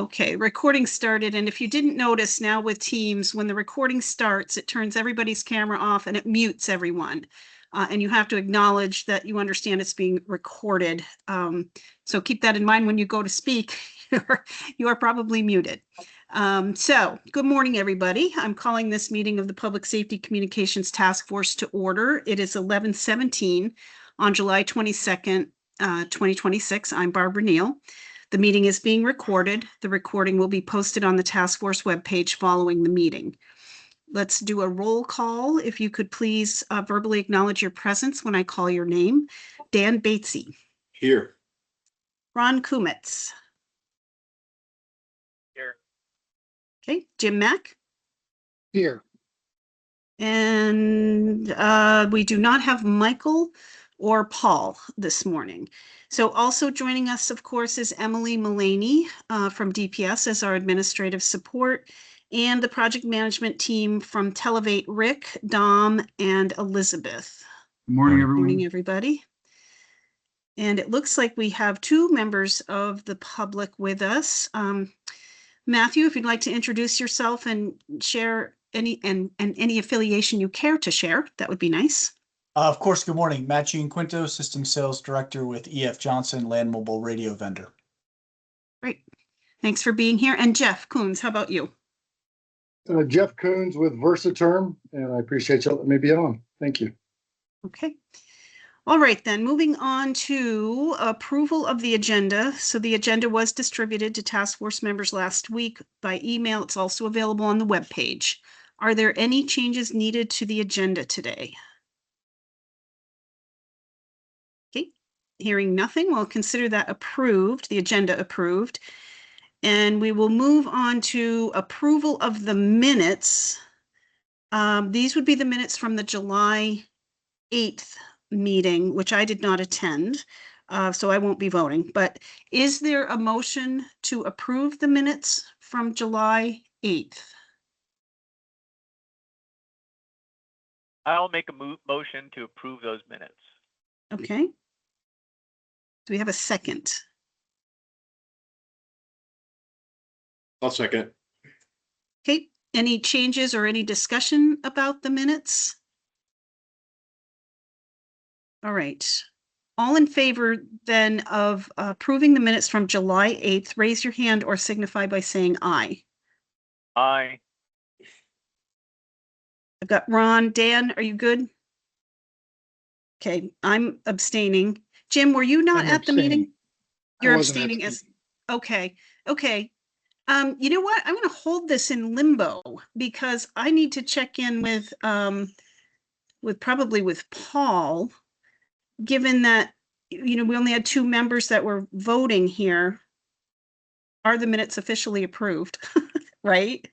Okay, recording started, and if you didn't notice, now with Teams, when the recording starts, it turns everybody's camera off and it mutes everyone. And you have to acknowledge that you understand it's being recorded. So keep that in mind when you go to speak. You are probably muted. So good morning, everybody. I'm calling this meeting of the Public Safety Communications Task Force to order. It is 11:17 on July 22nd, 2026. I'm Barbara Neal. The meeting is being recorded. The recording will be posted on the task force webpage following the meeting. Let's do a roll call. If you could please verbally acknowledge your presence when I call your name. Dan Batesy. Here. Ron Kumitz. Here. Okay, Jim Mack. Here. And we do not have Michael or Paul this morning. So also joining us, of course, is Emily Mullaney from DPS as our administrative support, and the project management team from Televate, Rick, Dom, and Elizabeth. Good morning, everyone. Good morning, everybody. And it looks like we have two members of the public with us. Matthew, if you'd like to introduce yourself and share any affiliation you care to share, that would be nice. Of course. Good morning. Matt Gianquinto, System Sales Director with EF Johnson, Land Mobile Radio Vendor. Great. Thanks for being here. And Jeff Coons, how about you? Jeff Coons with Versaterm, and I appreciate you letting me be on. Thank you. Okay. All right, then moving on to approval of the agenda. So the agenda was distributed to task force members last week by email. It's also available on the webpage. Are there any changes needed to the agenda today? Okay, hearing nothing, we'll consider that approved, the agenda approved. And we will move on to approval of the minutes. These would be the minutes from the July 8th meeting, which I did not attend, so I won't be voting. But is there a motion to approve the minutes from July 8th? I'll make a motion to approve those minutes. Okay. Do we have a second? I'll second. Okay, any changes or any discussion about the minutes? All right. All in favor then of approving the minutes from July 8th, raise your hand or signify by saying aye. Aye. I've got Ron. Dan, are you good? Okay, I'm abstaining. Jim, were you not at the meeting? You're abstaining as, okay, okay. You know what? I'm going to hold this in limbo because I need to check in with probably with Paul, given that, you know, we only had two members that were voting here. Are the minutes officially approved? Right?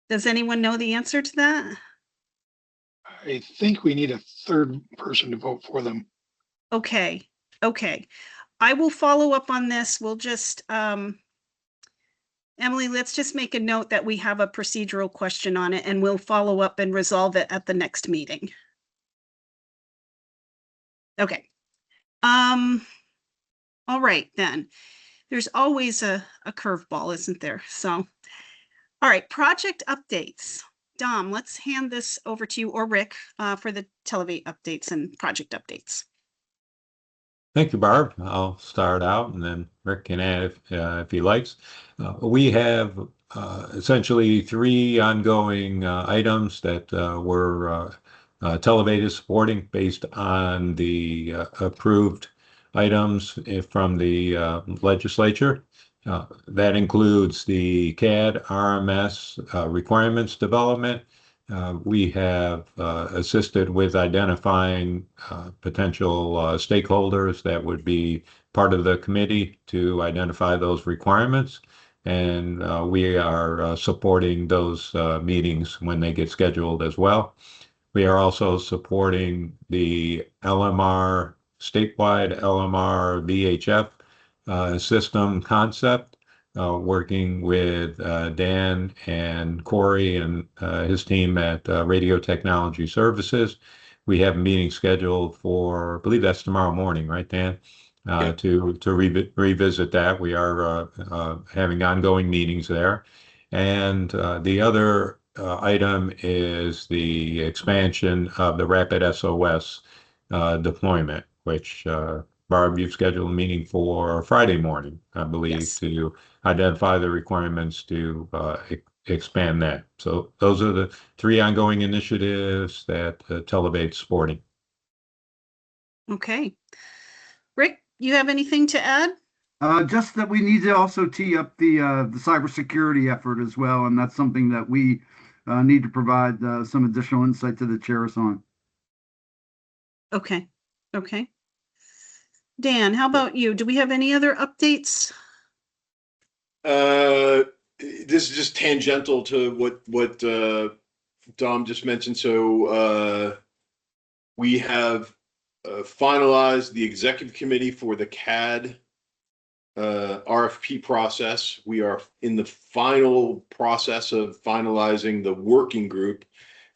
Does anyone know the answer to that? I think we need a third person to vote for them. Okay, okay. I will follow up on this. We'll just, Emily, let's just make a note that we have a procedural question on it and we'll follow up and resolve it at the next meeting. Okay. All right, then. There's always a curveball, isn't there? So, all right, project updates. Dom, let's hand this over to you or Rick for the Televate updates and project updates. Thank you, Barb. I'll start out and then Rick can add if he likes. We have essentially three ongoing items that we're Televate is supporting based on the approved items from the legislature. That includes the CAD RMS requirements development. We have assisted with identifying potential stakeholders that would be part of the committee to identify those requirements. And we are supporting those meetings when they get scheduled as well. We are also supporting the LMR, statewide LMR VHF system concept, working with Dan and Corey and his team at Radio Technology Services. We have a meeting scheduled for, I believe that's tomorrow morning, right, Dan? to revisit that. We are having ongoing meetings there. And the other item is the expansion of the Rapid SOS deployment, which Barb, you've scheduled a meeting for Friday morning, I believe, Yes. to identify the requirements to expand that. So those are the three ongoing initiatives that Telebate's supporting. Okay. Rick, you have anything to add? Just that we need to also tee up the cybersecurity effort as well, and that's something that we need to provide some additional insight to the chairs on. Okay. Okay. Dan, how about you? Do we have any other updates? This is just tangential to what Dom just mentioned. So we have finalized the executive committee for the CAD RFP process. We are in the final process of finalizing the working group.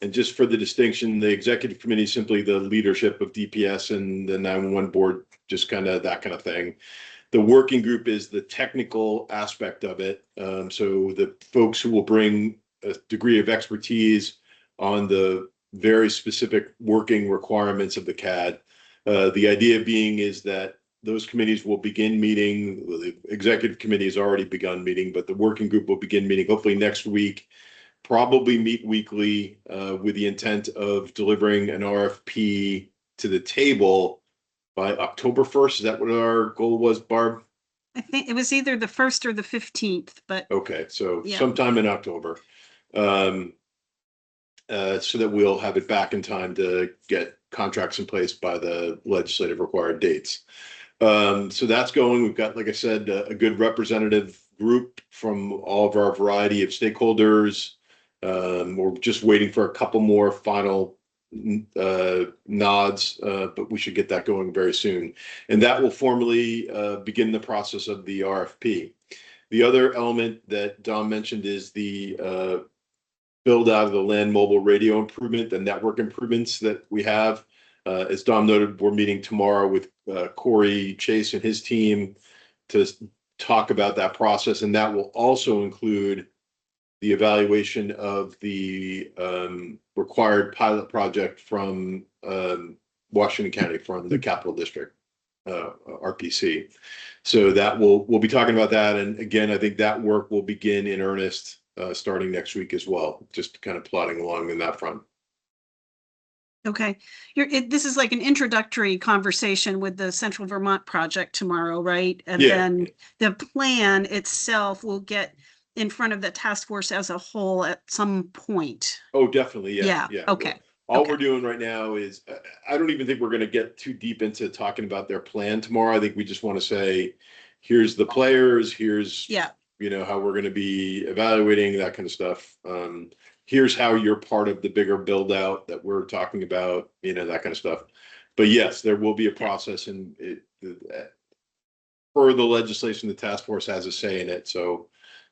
And just for the distinction, the executive committee is simply the leadership of DPS and the 911 board, just kind of that kind of thing. The working group is the technical aspect of it. So the folks who will bring a degree of expertise on the very specific working requirements of the CAD. The idea being is that those committees will begin meeting. The executive committee has already begun meeting, but the working group will begin meeting hopefully next week, probably meet weekly with the intent of delivering an RFP to the table by October 1st. Is that what our goal was, Barb? I think it was either the 1st or the 15th, but Okay, so yeah. sometime in October. So that we'll have it back in time to get contracts in place by the legislative required dates. So that's going. We've got, like I said, a good representative group from all of our variety of stakeholders. We're just waiting for a couple more final nods, but we should get that going very soon. And that will formally begin the process of the RFP. The other element that Dom mentioned is the build out of the land mobile radio improvement, the network improvements that we have. As Dom noted, we're meeting tomorrow with Corey Chase and his team to talk about that process. And that will also include the evaluation of the required pilot project from Washington County, from the Capital District, RPC. So that we'll be talking about that. And again, I think that work will begin in earnest starting next week as well, just kind of plodding along in that front. Okay. This is like an introductory conversation with the Central Vermont project tomorrow, right? And Yeah. then the plan itself will get in front of the task force as a whole at some point. Oh, definitely. Yeah. Okay. All Okay. we're doing right now is, I don't even think we're going to get too deep into talking about their plan tomorrow. I think we just want to say, here's the players, here's, Yeah. how we're going to be evaluating that kind of stuff. Here's how you're part of the bigger build out that we're talking about, that kind of stuff. But yes, there will be a process, and per the legislation, the task force has a say in it. So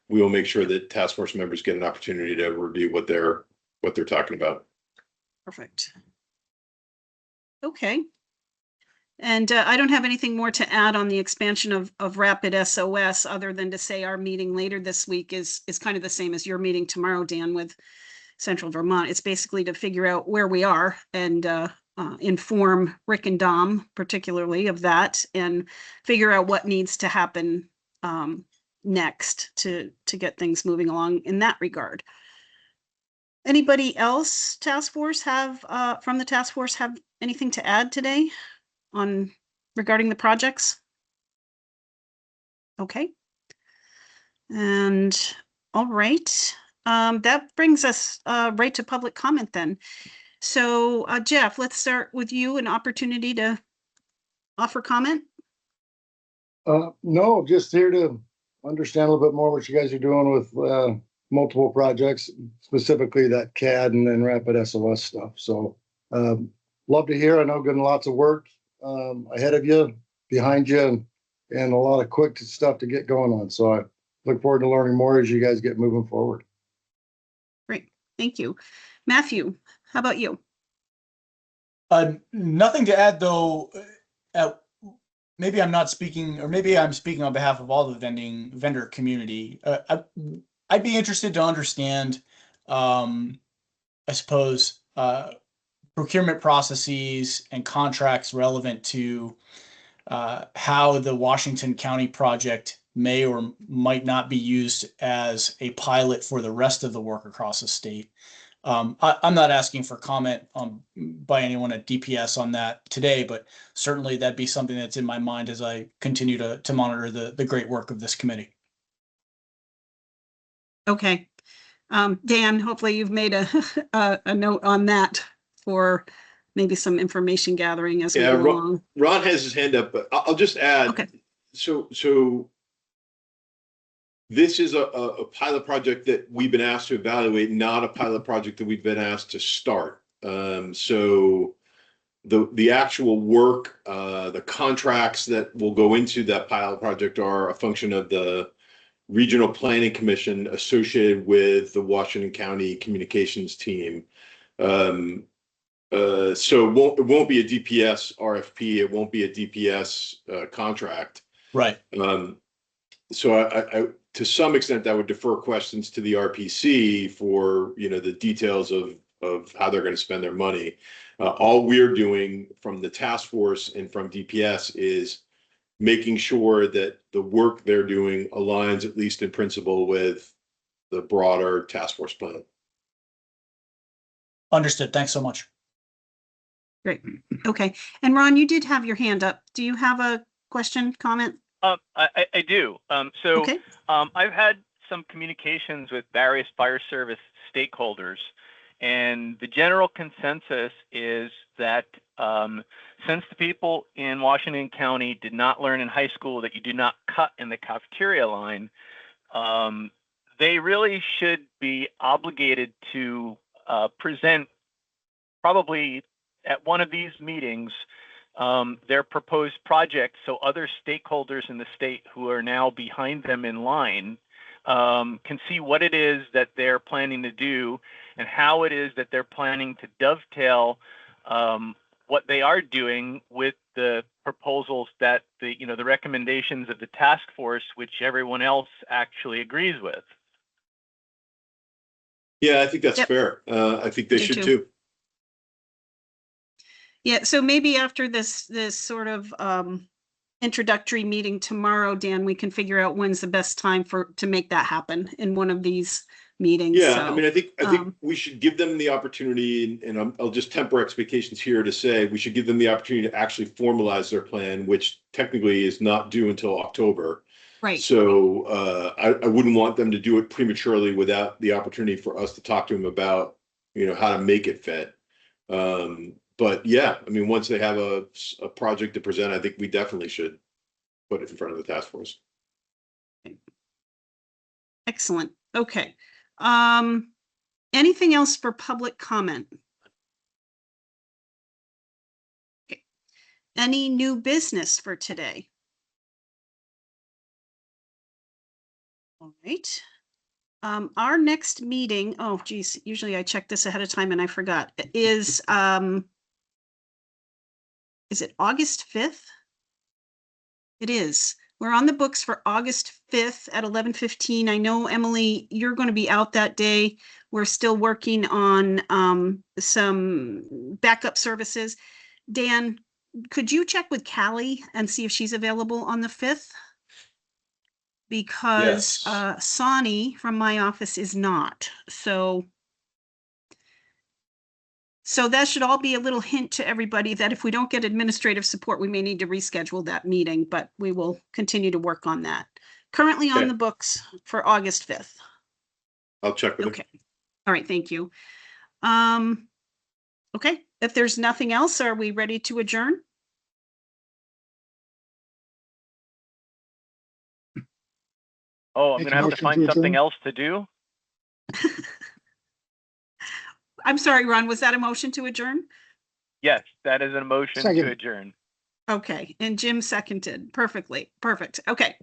we will make sure that task force members get an opportunity to review what they're talking about. Perfect. Okay. And I don't have anything more to add on the expansion of Rapid SOS, other than to say our meeting later this week is kind of the same as your meeting tomorrow, Dan, with Central Vermont. It's basically to figure out where we are and inform Rick and Dom particularly of that, and figure out what needs to happen next to get things moving along in that regard. Anybody else task force from the task force have anything to add today regarding the projects? Okay. And all right. That brings us right to public comment then. So Jeff, let's start with you, an opportunity to offer comment. No, just here to understand a little bit more what you guys are doing with multiple projects, specifically that CAD and then Rapid SOS stuff. So love to hear. I know getting lots of work ahead of you, behind you, and a lot of quick stuff to get going on. So I look forward to learning more as you guys get moving forward. Great. Thank you. Matthew, how about you? Nothing to add though. maybe I'm not speaking, or maybe I'm speaking on behalf of all the vendor community. I'd be interested to understand, I suppose, procurement processes and contracts relevant to how the Washington County project may or might not be used as a pilot for the rest of the work across the state. I'm not asking for comment by anyone at DPS on that today, but certainly that'd be something that's in my mind as I continue to monitor the great work of this committee. Okay. Dan, hopefully you've made a note on that for maybe some information gathering as we Yeah, go along. Ron has his hand up, but I'll just add. Okay. So this is a pilot project that we've been asked to evaluate, not a pilot project that we've been asked to start. So the actual work, the contracts that will go into that pilot project are a function of the Regional Planning Commission associated with the Washington County Communications Team. So it won't be a DPS RFP. It won't be a DPS contract. Right. So I to some extent that would defer questions to the RPC for the details of how they're going to spend their money. All we're doing from the task force and from DPS is making sure that the work they're doing aligns, at least in principle, with the broader task force plan. Understood. Thanks so much. Great. Okay. And Ron, you did have your hand up. Do you have a question, comment? I do. Okay. I've had some communications with various fire service stakeholders, and the general consensus is that since the people in Washington County did not learn in high school that you do not cut in the cafeteria line, they really should be obligated to present probably at one of these meetings their proposed project, so other stakeholders in the state who are now behind them in line can see what it is that they're planning to do and how it is that they're planning to dovetail what they are doing with the proposals that the recommendations of the task force, which everyone else actually agrees with. Yeah, I think that's Yep. fair. I think they Do should too. too. Yeah, so maybe after this sort of introductory meeting tomorrow, Dan, we can figure out when's the best time to make that happen in one of these meetings. Yeah, So, I mean, I think we should give them the opportunity, and I'll just temper expectations here to say we should give them the opportunity to actually formalize their plan, which technically is not due until October. right. So I wouldn't want them to do it prematurely without the opportunity for us to talk to them about how to make it fit. But yeah, I mean, once they have a project to present, I think we definitely should put it in front of the task force. Excellent. Okay. Anything else for public comment? Okay. Any new business for today? All right. Our next meeting, oh geez, usually I check this ahead of time and I forgot, is it August 5th? It is. We're on the books for August 5th at 11:15. I know, Emily, you're going to be out that day. We're still working on some backup services. Dan, could you check with Callie and see if she's available on the 5th? Because Yes. Sonny from my office is not. So that should all be a little hint to everybody that if we don't get administrative support, we may need to reschedule that meeting, but we will continue to work on that. Currently on Okay. the books for August 5th. I'll check with them. Okay. All right. Thank you. Okay. If there's nothing else, are we ready to adjourn? Oh, I'm Make going a to have to motion find to something adjourn. else to do. I'm sorry, Ron, was that a motion to adjourn? Yes, that is a motion Second. to adjourn. Okay, and Jim seconded perfectly. Perfect. Okay.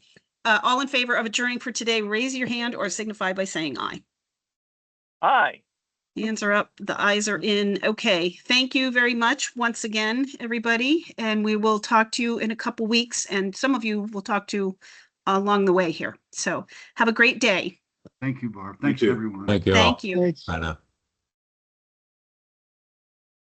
All in favor of adjourning for today, raise your hand or signify by saying aye. Aye. Hands are up, the eyes are in. Okay, thank you very much once again, everybody. And we will talk to you in a couple weeks, and some of you will talk to along the way here. So have a great day. Thank you, Barb. You Thanks, too. everyone. Thank you all. Thank you. Bye now.